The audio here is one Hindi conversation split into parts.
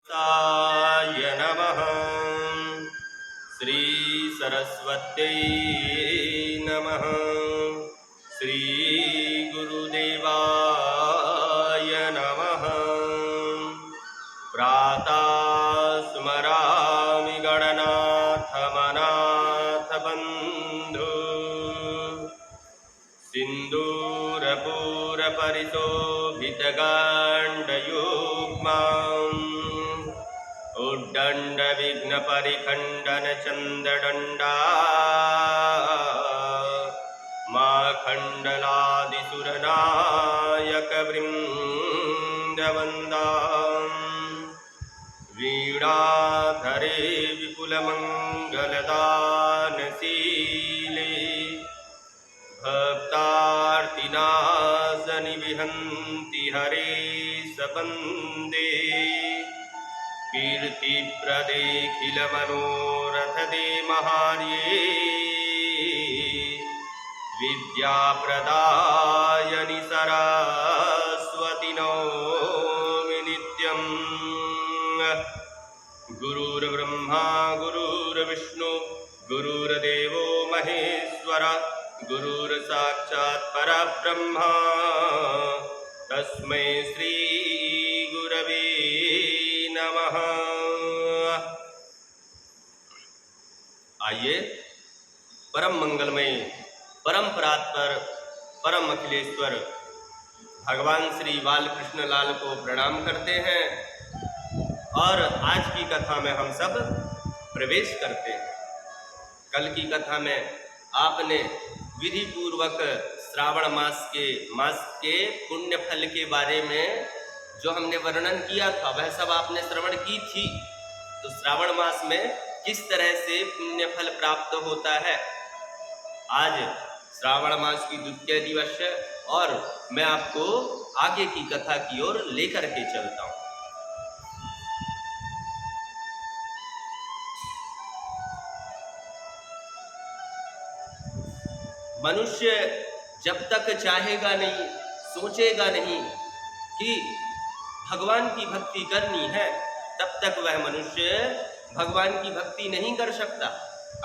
साय नमः। श्री सरस्वत्यै नमः। श्री गुरुदेवाय नमः। प्रातः स्मरामि गणनाथ मनाथ बन्धु सिन्दूरपूरपरिशोभितगाण्डयुग्माम् उद्दण्ड विघ्नपरिखण्डन चन्द्रदण्डा माखण्डलादिसुरनायक वृन्दवन्दाम् वीणाधरे विपुलमङ्गलदानशीले भक्तार्तिनाशनि विहन्ति हरे सबन्दे कीर्तिप्रदेखिलमनोरथदे महार्ये विद्याप्रदायनि सरस्वति नौमि नित्यम्। गुरुर्ब्रह्मा गुरुर्विष्णु गुरुर्देवो महेश्वर गुरुर्साक्षात् परब्रह्मा तस्मै श्री गुरवे नमः। आइए परम मंगलमय परम परात्पर परम अखिलेश्वर भगवान श्री बालकृष्ण लाल को प्रणाम करते हैं और आज की कथा में हम सब प्रवेश करते हैं। कल की कथा में आपने विधि पूर्वक श्रावण मास के पुण्य फल के बारे में जो हमने वर्णन किया था वह सब आपने श्रवण की थी। तो श्रावण मास में किस तरह से पुण्य फल प्राप्त होता है, आज श्रावण मास की द्वितीय दिवस है और मैं आपको आगे की कथा की ओर लेकर के चलता हूँ। मनुष्य जब तक चाहेगा नहीं, सोचेगा नहीं कि भगवान की भक्ति करनी है, तब तक वह मनुष्य भगवान की भक्ति नहीं कर सकता।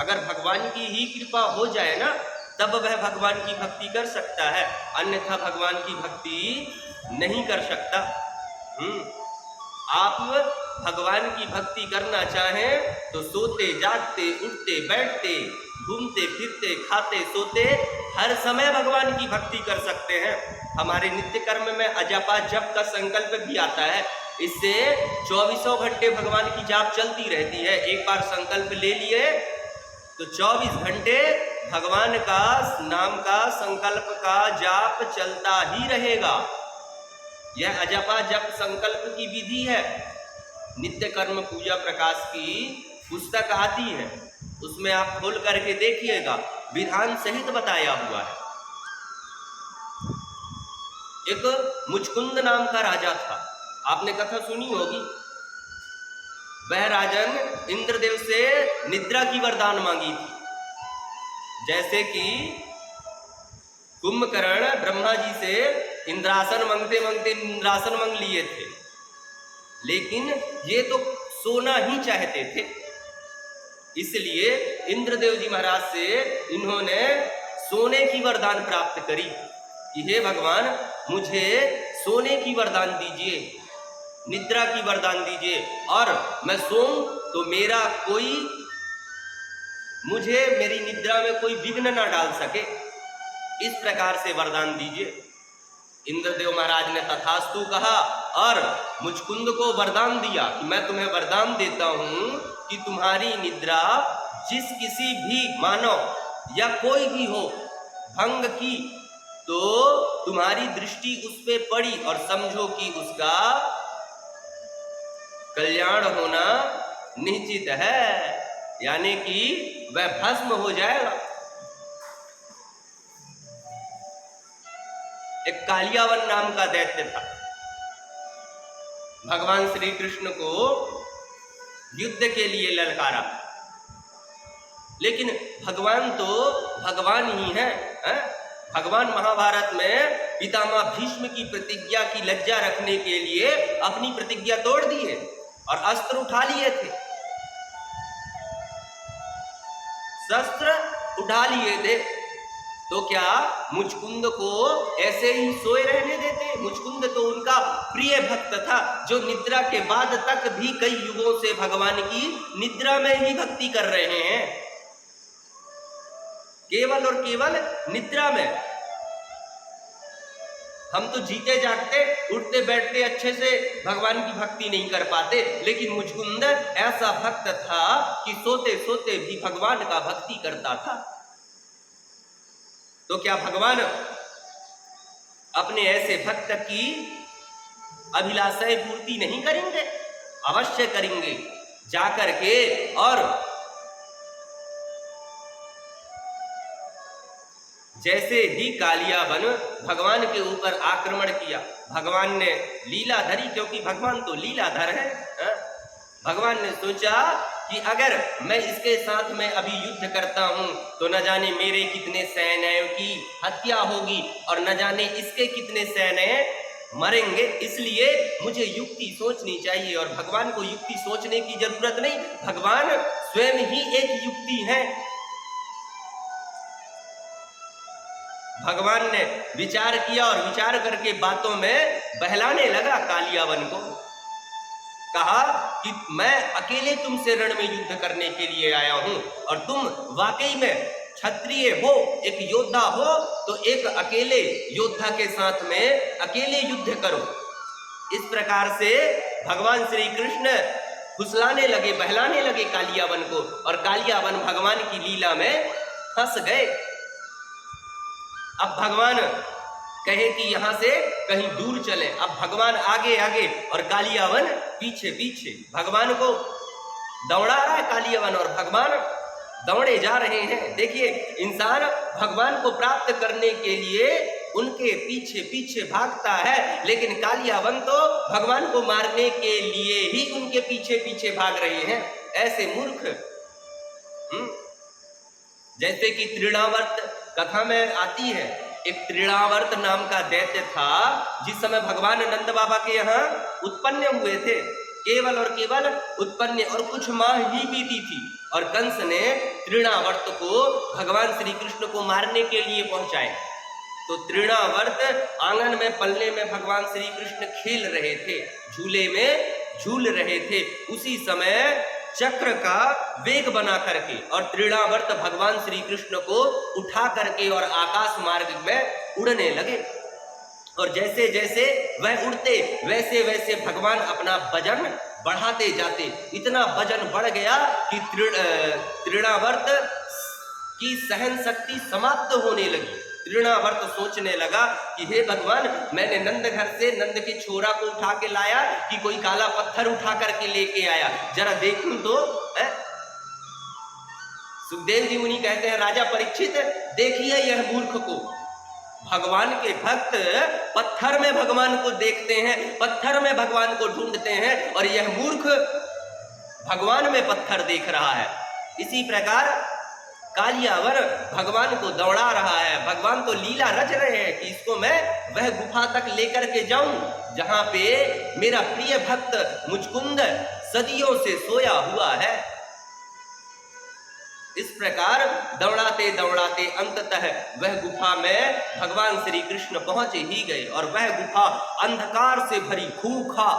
अगर भगवान की ही कृपा हो जाए ना, तब वह भगवान की भक्ति कर सकता है, अन्यथा भगवान की भक्ति नहीं कर सकता। आप भगवान की भक्ति करना चाहें तो सोते जागते उठते बैठते घूमते फिरते खाते सोते हर समय भगवान की भक्ति कर सकते हैं। हमारे नित्य कर्म में अजपा जप का संकल्प भी आता है। इससे 24 घंटे भगवान की जाप चलती रहती है। एक बार संकल्प ले लिए तो 24 घंटे भगवान का नाम का संकल्प का जाप चलता ही रहेगा। यह अजपा जप संकल्प की विधि है। नित्य कर्म पूजा प्रकाश की पुस्तक आती है, उसमें आप खोल करके देखिएगा, विधान सहित बताया हुआ है। एक मुचकुंद नाम का राजा था, आपने कथा सुनी होगी। वह राजन इंद्रदेव से निद्रा की वरदान मांगी थी। जैसे कि कुंभकर्ण ब्रह्मा जी से इंद्रासन मांगते मांगते इंद्रासन मांग लिए थे, लेकिन ये तो सोना ही चाहते थे। इसलिए इंद्रदेव जी महाराज से इन्होंने सोने की वरदान प्राप्त करी कि हे भगवान, मुझे सोने की वरदान दीजिए, निद्रा की वरदान दीजिए, और मैं सोऊं तो मुझे मेरी निद्रा में कोई विघ्न ना डाल सके, इस प्रकार से वरदान दीजिए। इंद्रदेव महाराज ने तथास्तु कहा और मुचकुंद को वरदान दिया कि मैं तुम्हें वरदान देता हूं कि तुम्हारी निद्रा जिस किसी भी मानव या कोई भी हो भंग की तो तुम्हारी दृष्टि उस पे पड़ी और समझो कि उसका कल्याण होना निश्चित है, यानी कि वह भस्म हो जाएगा। एक कालियावन नाम का दैत्य था। भगवान श्री कृष्ण को युद्ध के लिए ललकारा, लेकिन भगवान तो भगवान ही है। भगवान महाभारत में पितामह भीष्म की प्रतिज्ञा की लज्जा रखने के लिए अपनी प्रतिज्ञा तोड़ दी है। और अस्त्र उठा लिए थे, शस्त्र उठा लिए थे, तो क्या मुचकुंद को ऐसे ही सोए रहने देते? मुचकुंद तो उनका प्रिय भक्त था, जो निद्रा के बाद तक भी कई युगों से भगवान की निद्रा में ही भक्ति कर रहे हैं, केवल और केवल निद्रा में। हम तो जीते जागते उठते बैठते अच्छे से भगवान की भक्ति नहीं कर पाते, लेकिन मुचकुंद ऐसा भक्त था कि सोते सोते भी भगवान का भक्ति करता था। तो क्या भगवान अपने ऐसे भक्त की अभिलाषाएं पूर्ति नहीं करेंगे? अवश्य करेंगे। जाकर के और जैसे ही कालियावन भगवान के ऊपर आक्रमण किया, भगवान ने लीला धरी, क्योंकि भगवान तो लीलाधर है। भगवान ने सोचा कि अगर मैं इसके साथ में अभी युद्ध करता हूं तो न जाने मेरे कितने सैन्यों की हत्या होगी और न जाने इसके कितने सैन्य मरेंगे, इसलिए मुझे युक्ति सोचनी चाहिए। और भगवान को युक्ति सोचने की जरूरत नहीं, भगवान स्वयं ही एक युक्ति है। भगवान ने विचार किया और विचार करके बातों में बहलाने लगा कालियावन को। कहा कि मैं अकेले तुमसे रण में युद्ध करने के लिए आया हूं और तुम वाकई में क्षत्रिय हो, एक योद्धा हो, तो एक अकेले योद्धा के साथ में अकेले युद्ध करो। इस प्रकार से भगवान श्री कृष्ण फुसलाने लगे, बहलाने लगे कालियावन को, और कालियावन भगवान की लीला में फंस गए। अब भगवान कहे कि यहां से कहीं दूर चले, अब भगवान आगे आगे और कालियावन पीछे पीछे। भगवान को दौड़ा रहा है कालियावन और भगवान दौड़े जा रहे हैं। देखिए, इंसान भगवान को प्राप्त करने के लिए उनके पीछे पीछे भागता है, लेकिन कालियावन तो भगवान को मारने के लिए ही उनके पीछे पीछे भाग रहे हैं। ऐसे मूर्ख। जैसे कि तृणावर्त कथा में आती है, एक तृणावर्त नाम का दैत्य था, जिस समय भगवान नंद बाबा के यहाँ उत्पन्न हुए थे, केवल और केवल उत्पन्न, और कुछ माह ही बीती थी, और कंस ने तृणावर्त को भगवान श्री कृष्ण को मारने के लिए पहुंचाए। तो तृणावर्त आंगन में पल्ले में भगवान श्री कृष्ण खेल रहे थे, झूले में झूल रहे थे। उसी समय चक्र का वेग बना करके और तृणावर्त भगवान श्री कृष्ण को उठा करके और आकाश मार्ग में उड़ने लगे। और जैसे जैसे वह उड़ते वैसे वैसे भगवान अपना वजन बढ़ाते जाते। इतना वजन बढ़ गया कि तृणावर्त की सहन शक्ति समाप्त होने लगी। तृणावर्त सोचने लगा कि हे भगवान, मैंने नंद घर से नंद के छोरा को उठा के लाया कि कोई काला पत्थर उठा करके लेके आया, जरा देखूं तो। सुखदेव जी मुनि कहते हैं, राजा परीक्षित, देखिए यह मूर्ख को। भगवान के भक्त पत्थर में भगवान को देखते हैं, पत्थर में भगवान को ढूंढते हैं, और यह मूर्ख भगवान में पत्थर देख रहा है। इसी प्रकार कालियावन भगवान को दौड़ा रहा है। भगवान तो लीला रच रहे हैं कि इसको मैं वह गुफा तक लेकर के जाऊं जहां पे मेरा प्रिय भक्त मुचकुंद सदियों से सोया हुआ है। इस प्रकार दौड़ाते दौड़ाते अंततः वह गुफा में भगवान श्री कृष्ण पहुंचे ही गए, और वह गुफा अंधकार से भरी, खूखा,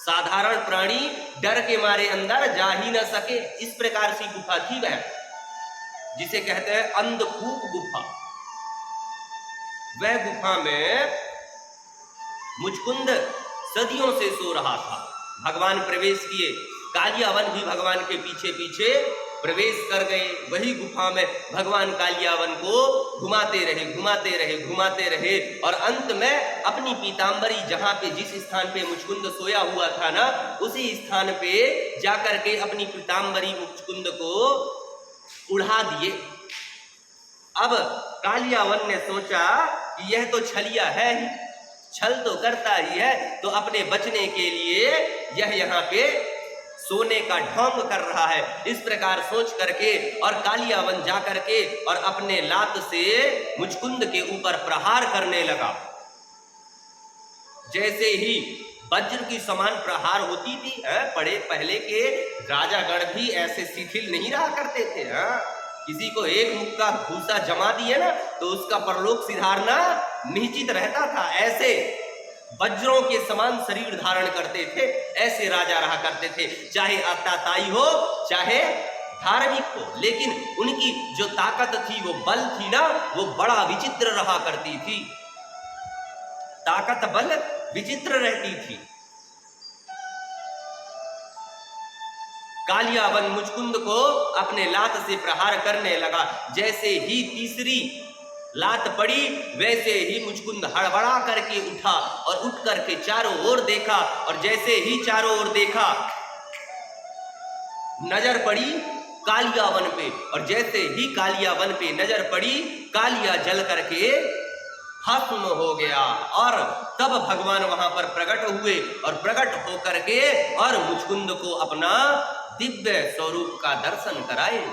साधारण प्राणी डर के मारे अंदर जा ही न सके, इस प्रकार की गुफा थी वह, जिसे कहते हैं अंधकूप गुफा। वह गुफा में मुचकुंद सदियों से सो रहा था। भगवान प्रवेश किए, कालियावन भी भगवान के पीछे पीछे प्रवेश कर गए। वही गुफा में भगवान कालियावन को घुमाते रहे, घुमाते रहे, घुमाते रहे, और अंत में अपनी पीतांबरी, जहां पे जिस स्थान पे मुचकुंद सोया हुआ था ना, उसी स्थान पे जाकर के अपनी पीतांबरी मुचकुंद को उड़ा दिए। अब कालियावन ने सोचा कि यह तो छलिया है ही, छल तो करता ही है, तो अपने बचने के लिए यह यहाँ पे सोने का ढोंग कर रहा है। इस प्रकार सोच करके और कालियावन जा करके और अपने लात से मुचकुंद के ऊपर प्रहार करने लगा। जैसे ही वज्र की समान प्रहार होती थी। पड़े पहले के राजागण भी ऐसे शिथिल नहीं रहा करते थे। किसी को एक मुक्का घूसा जमा दिए ना तो उसका परलोक सिधारना निश्चित रहता था। ऐसे वज्रों के समान शरीर धारण करते थे, ऐसे राजा रहा करते थे, चाहे अत्याताई हो चाहे धार्मिक हो। लेकिन उनकी जो ताकत थी, वो बल थी ना, वो बड़ा विचित्र रहा करती थी। ताकत बल विचित्र रहती थी। कालियावन मुचकुंद को अपने लात से प्रहार करने लगा। जैसे ही तीसरी लात पड़ी वैसे ही मुचकुंद हड़बड़ा करके उठा और उठ करके चारों ओर देखा, और जैसे ही चारों ओर देखा नजर पड़ी कालियावन पे, और जैसे ही कालियावन पे नजर पड़ी कालिया जल करके भस्म हो गया। और तब भगवान वहां पर प्रकट हुए और प्रकट होकर के और मुचकुंद को अपना दिव्य स्वरूप का दर्शन कराए।